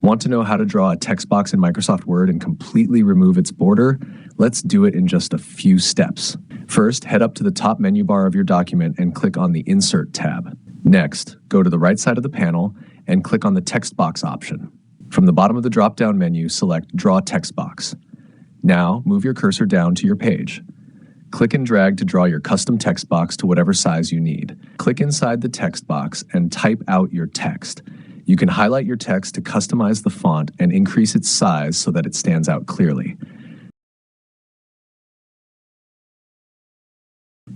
Want to know how to draw a text box in Microsoft Word and completely remove its border? Let's do it in just a few steps. First, head up to the top menu bar of your document and click on the Insert tab. Next, go to the right side of the panel and click on the text box option. From the bottom of the drop-down menu, select Draw Text Box. Now, move your cursor down to your page. Click and drag to draw your custom text box to whatever size you need. Click inside the text box and type out your text. You can highlight your text to customize the font and increase its size so that it stands out clearly.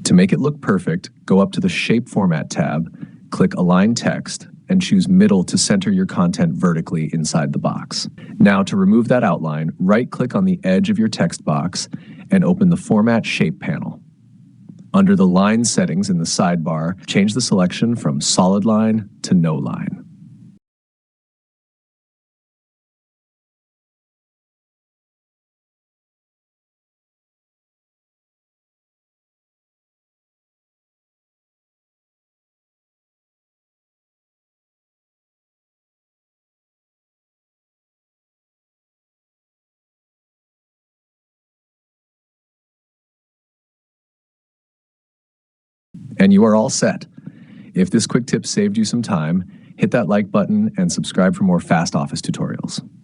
To make it look perfect, go up to the Shape Format tab, click Align Text, and choose Middle to center your content vertically inside the box. Now, to remove that outline, right-click on the edge of your text box and open the Format Shape panel. Under the line settings in the sidebar, change the selection from Solid Line to No Line. And you are all set. If this quick tip saved you some time, hit that like button and subscribe for more fast Office tutorials.